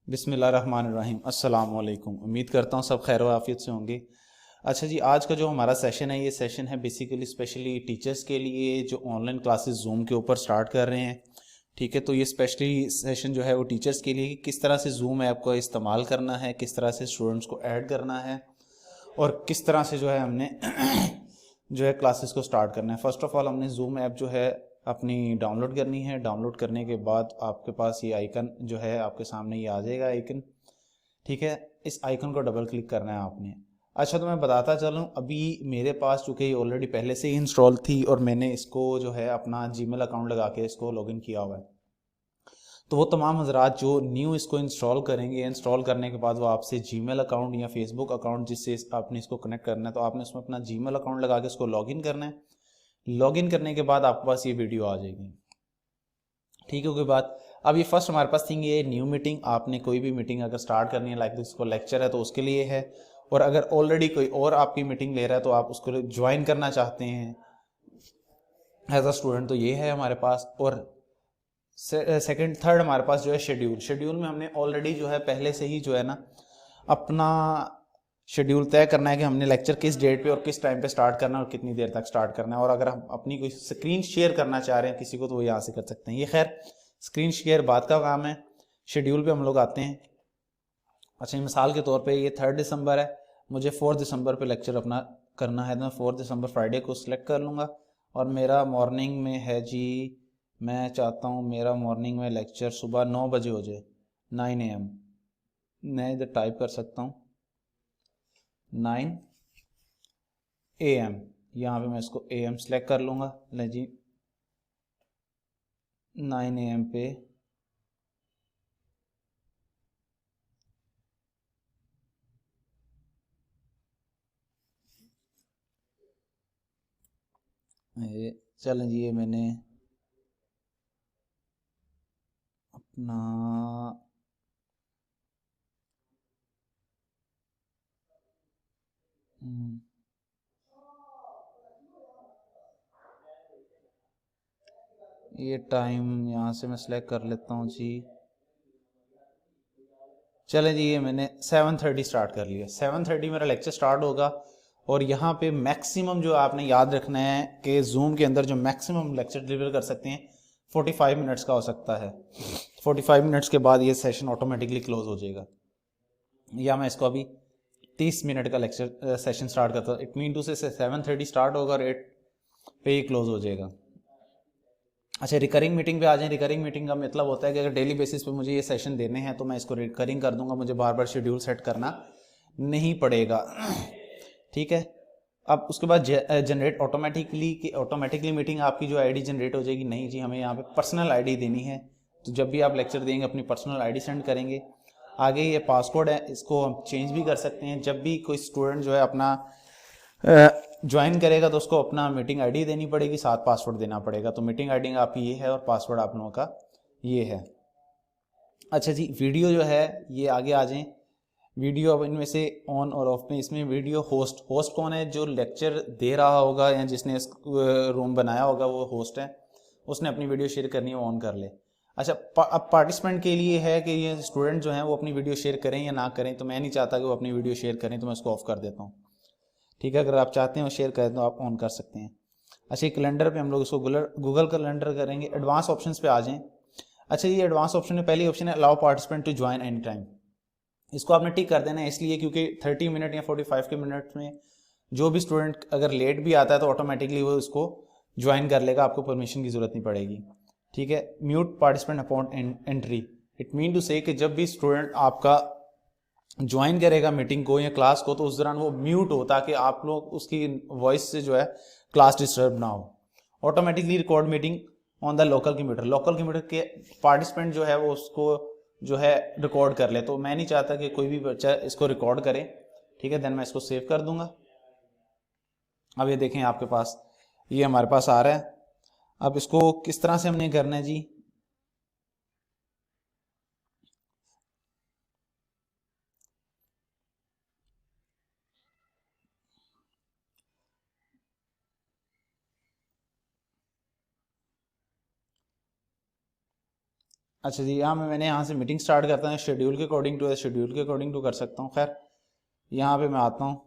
बिस्मिल्लाहिर्रहमानिर्रहीम अस्सलाम वालेकुम। उम्मीद करता हूँ सब खैर व आफियत से होंगे। अच्छा जी, आज का जो हमारा सेशन है, ये सेशन है बेसिकली स्पेशली टीचर्स के लिए जो ऑनलाइन क्लासेस जूम के ऊपर स्टार्ट कर रहे हैं। ठीक है, तो ये स्पेशली सेशन जो है वो टीचर्स के लिए कि किस तरह से जूम ऐप को इस्तेमाल करना है, किस तरह से स्टूडेंट्स को ऐड करना है और किस तरह से जो है हमने जो है क्लासेस को स्टार्ट करना है। फर्स्ट ऑफ ऑल हमने जूम ऐप जो है अपनी डाउनलोड करनी है। डाउनलोड करने के बाद आपके पास ये आइकन जो है आपके सामने ये आ जाएगा आइकन। ठीक है, इस आइकन को डबल क्लिक करना है आपने। अच्छा, तो मैं बताता चलूँ, अभी मेरे पास चूँकि ये ऑलरेडी पहले से ही इंस्टॉल थी और मैंने इसको जो है अपना जीमेल अकाउंट लगा के इसको लॉगिन किया हुआ है। तो वो तमाम हजरात जो न्यू इसको इंस्टॉल करेंगे, इंस्टॉल करने के बाद वो आपसे जीमेल अकाउंट या फेसबुक अकाउंट जिससे आपने इसको कनेक्ट करना है, तो आपने उसमें अपना जीमेल अकाउंट लगा के इसको लॉगिन करना है। लॉगिन करने के बाद आपके पास ये वीडियो आ जाएगी। ठीक है, कोई बात। अब ये फर्स्ट हमारे पास थिंग ये न्यू मीटिंग। आपने कोई भी मीटिंग अगर स्टार्ट करनी है, लाइक इसको लेक्चर है तो उसके लिए है, और अगर ऑलरेडी कोई और आपकी मीटिंग ले रहा है तो आप उसको ज्वाइन करना चाहते हैं एज अ स्टूडेंट, तो ये है हमारे पास। और सेकंड थर्ड हमारे पास जो है शेड्यूल। शेड्यूल में हमने ऑलरेडी जो है पहले से ही जो है ना अपना शेड्यूल तय करना है कि हमने लेक्चर किस डेट पे और किस टाइम पे स्टार्ट करना है और कितनी देर तक स्टार्ट करना है। और अगर हम अपनी कोई स्क्रीन शेयर करना चाह रहे हैं किसी को तो वो यहाँ से कर सकते हैं। ये खैर स्क्रीन शेयर बाद का काम है, शेड्यूल पे हम लोग आते हैं। अच्छा, मिसाल के तौर पे ये 3 दिसंबर है, मुझे 4 दिसंबर पे लेक्चर अपना करना है, तो मैं 4 दिसंबर फ्राइडे को सिलेक्ट कर लूँगा। और मेरा मॉर्निंग में है जी, मैं चाहता हूँ मेरा मॉर्निंग में लेक्चर सुबह 9 बजे हो जाए, 9 AM। मैं इधर टाइप कर सकता हूँ 9 AM। यहाँ पे मैं इसको AM सेलेक्ट कर लूँगा। ले जी, 9 AM पे ये चलें जी, ये मैंने अपना ये टाइम यहाँ से मैं सिलेक्ट कर लेता हूँ जी। चलें जी, ये मैंने 7:30 स्टार्ट कर लिया। 7:30 मेरा लेक्चर स्टार्ट होगा। और यहाँ पे मैक्सिमम जो आपने याद रखना है कि जूम के अंदर जो मैक्सिमम लेक्चर डिलीवर कर सकते हैं 45 मिनट्स का हो सकता है। 45 मिनट्स के बाद ये सेशन ऑटोमेटिकली क्लोज हो जाएगा। या मैं इसको अभी 30 मिनट का लेक्चर सेशन स्टार्ट करता हूँ। इट मीन टू से 7:30 स्टार्ट होगा और 8 पे ही क्लोज हो जाएगा। अच्छा, रिकरिंग मीटिंग पे आ जाएं। रिकरिंग मीटिंग का मतलब होता है कि अगर डेली बेसिस पे मुझे ये सेशन देने हैं तो मैं इसको रिकरिंग कर दूंगा, मुझे बार बार शेड्यूल सेट करना नहीं पड़ेगा। ठीक है, अब उसके बाद जनरेट ऑटोमेटिकली कि ऑटोमेटिकली मीटिंग आपकी जो आईडी जनरेट हो जाएगी। नहीं जी, हमें यहाँ पे पर्सनल आईडी देनी है। तो जब भी आप लेक्चर देंगे अपनी पर्सनल आईडी सेंड करेंगे। आगे ये पासवर्ड है, इसको हम चेंज भी कर सकते हैं। जब भी कोई स्टूडेंट जो है अपना ज्वाइन करेगा तो उसको अपना मीटिंग आईडी देनी पड़ेगी, साथ पासवर्ड देना पड़ेगा। तो मीटिंग आईडी आपकी ये है और पासवर्ड आप लोगों का ये है। अच्छा जी, वीडियो जो है ये आगे आ जाएं। वीडियो अब इनमें से ऑन और ऑफ में, इसमें वीडियो होस्ट। होस्ट कौन है? जो लेक्चर दे रहा होगा या जिसने रूम बनाया होगा वो होस्ट है, उसने अपनी वीडियो शेयर करनी है वो ऑन कर ले। अच्छा, अब पार्टिसिपेंट के लिए है कि ये स्टूडेंट जो हैं वो अपनी वीडियो शेयर करें या ना करें। तो मैं नहीं चाहता कि वो अपनी वीडियो शेयर करें, तो मैं उसको ऑफ कर देता हूँ। ठीक है, अगर आप चाहते हैं शेयर करें तो आप ऑन कर सकते हैं। अच्छा, कैलेंडर पे हम लोग इसको गूगल कैलेंडर करेंगे। एडवांस ऑप्शंस पे आ जाएं। अच्छा, ये एडवांस ऑप्शन में पहली ऑप्शन है allow participant to join any time. इसको आपने टिक कर देना है, इसलिए क्योंकि 30 मिनट या 45 के मिनट में जो भी स्टूडेंट अगर लेट भी आता है तो ऑटोमेटिकली वो उसको ज्वाइन कर लेगा, आपको परमिशन की जरूरत नहीं पड़ेगी। ठीक है, mute participant upon entry. It mean to say कि जब भी स्टूडेंट आपका ज्वाइन करेगा मीटिंग को या क्लास को तो उस दौरान वो म्यूट हो, ताकि आप लोग उसकी वॉइस से जो है क्लास डिस्टर्ब ना हो। Automatically record meeting on the local computer. Local computer के पार्टिसिपेंट जो है वो उसको जो है रिकॉर्ड कर ले। तो मैं नहीं चाहता कि कोई भी बच्चा इसको रिकॉर्ड करे। ठीक है, देन मैं इसको सेव कर दूंगा। अब ये देखें आपके पास ये हमारे पास आ रहा है। अब इसको किस तरह से हमने करना है जी? अच्छा जी, यहाँ मैंने यहाँ से मीटिंग स्टार्ट करता हूँ, शेड्यूल के अकॉर्डिंग टू शेड्यूल के अकॉर्डिंग टू कर सकता हूँ। खैर यहाँ पे मैं आता हूँ।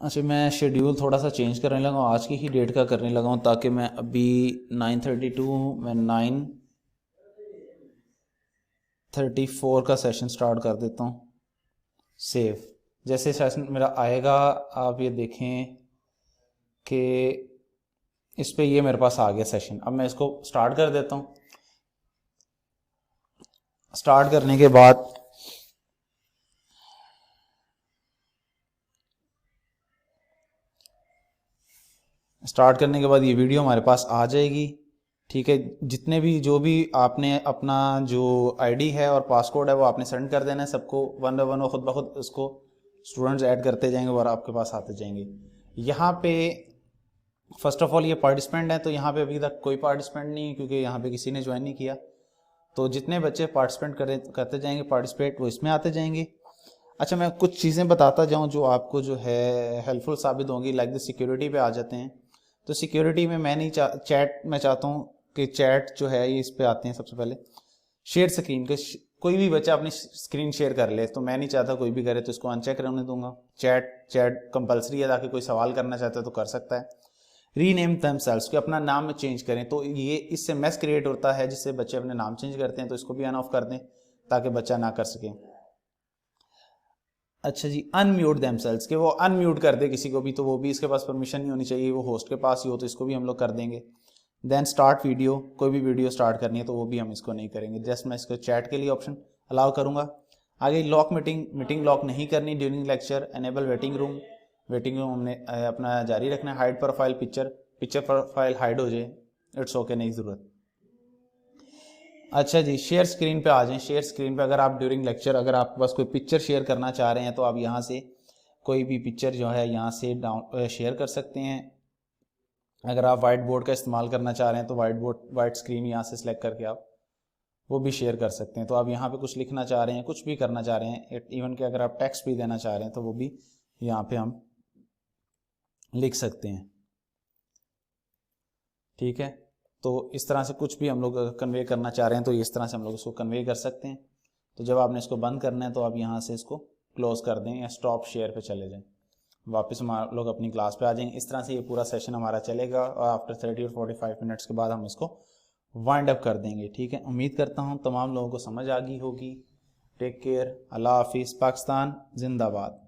अच्छा, मैं शेड्यूल थोड़ा सा चेंज करने लगा हूँ, आज की ही डेट का करने लगा हूँ, ताकि मैं अभी 9:32 मैं 9:34 का सेशन स्टार्ट कर देता हूँ। सेव जैसे सेशन मेरा आएगा, आप ये देखें कि इस पे ये मेरे पास आ गया सेशन। अब मैं इसको स्टार्ट कर देता हूँ। स्टार्ट करने के बाद ये वीडियो हमारे पास आ जाएगी। ठीक है, जितने भी जो भी आपने अपना जो आईडी है और पासकोड है वो आपने सेंड कर देना है सबको, वन बाय वन वो खुद ब खुद उसको स्टूडेंट्स ऐड करते जाएंगे और आपके पास आते जाएंगे। यहाँ पे फर्स्ट ऑफ ऑल ये पार्टिसिपेंट है, तो यहाँ पे अभी तक कोई पार्टिसिपेंट नहीं है क्योंकि यहाँ पे किसी ने ज्वाइन नहीं किया। तो जितने बच्चे पार्टिसिपेंट करते जाएंगे पार्टिसिपेट, वो इसमें आते जाएंगे। अच्छा, मैं कुछ चीज़ें बताता जाऊँ जो आपको जो है हेल्पफुल साबित होंगी। लाइक द सिक्योरिटी पे आ जाते हैं। तो सिक्योरिटी में मैं नहीं चैट में चाहता हूँ कि चैट जो है ये इस पे आते हैं। सबसे पहले शेयर स्क्रीन के कोई भी बच्चा अपनी स्क्रीन शेयर कर ले, तो मैं नहीं चाहता कोई भी करे, तो इसको अनचेक रहने दूंगा। चैट कंपलसरी है, ताकि कोई सवाल करना चाहता है तो कर सकता है। रीनेम देमसेल्व्स, कि अपना नाम चेंज करें, तो ये इससे मैस क्रिएट होता है जिससे बच्चे अपने नाम चेंज करते हैं, तो इसको भी अन ऑफ कर दें ताकि बच्चा ना कर सके। अच्छा जी, अनम्यूट देमसेल्व्स, कि वो अनम्यूट कर दे किसी को भी, तो वो भी इसके पास परमिशन नहीं होनी चाहिए, वो होस्ट के पास ही हो, तो इसको भी हम लोग कर देंगे। देन स्टार्ट वीडियो, कोई भी वीडियो स्टार्ट करनी है तो वो भी हम इसको नहीं करेंगे, जस्ट मैं इसको चैट के लिए ऑप्शन अलाउ करूंगा। आगे लॉक मीटिंग लॉक नहीं करनी during lecture. Enable waiting room हमने अपना जारी रखना है। Hide profile picture profile hide हो जाए, इट्स ओके, नहीं ज़रूरत। अच्छा जी, शेयर स्क्रीन पे आ जाएं। शेयर स्क्रीन पे अगर आप ड्यूरिंग लेक्चर अगर आपके पास कोई पिक्चर शेयर करना चाह रहे हैं तो आप यहाँ से कोई भी पिक्चर जो है यहाँ से डाउन शेयर कर सकते हैं। अगर आप वाइट बोर्ड का इस्तेमाल करना चाह रहे हैं तो वाइट स्क्रीन यहाँ से सिलेक्ट करके आप वो भी शेयर कर सकते हैं। तो आप यहाँ पे कुछ लिखना चाह रहे हैं, कुछ भी करना चाह रहे हैं, इवन कि अगर आप टेक्स्ट भी देना चाह रहे हैं तो वो भी यहाँ पे हम लिख सकते हैं। ठीक है, तो इस तरह से कुछ भी हम लोग कन्वे करना चाह रहे हैं तो इस तरह से हम लोग इसको कन्वे कर सकते हैं। तो जब आपने इसको बंद करना है तो आप यहाँ से इसको क्लोज कर दें या स्टॉप शेयर पे चले जाएं। वापस हम लोग अपनी क्लास पे आ जाएंगे। इस तरह से ये पूरा सेशन हमारा चलेगा और आफ्टर 30 और 45 मिनट्स के बाद हम इसको वाइंड अप कर देंगे। ठीक है, उम्मीद करता हूँ तमाम लोगों को समझ आ गई होगी। टेक केयर, अल्लाह हाफिज़, पाकिस्तान जिंदाबाद।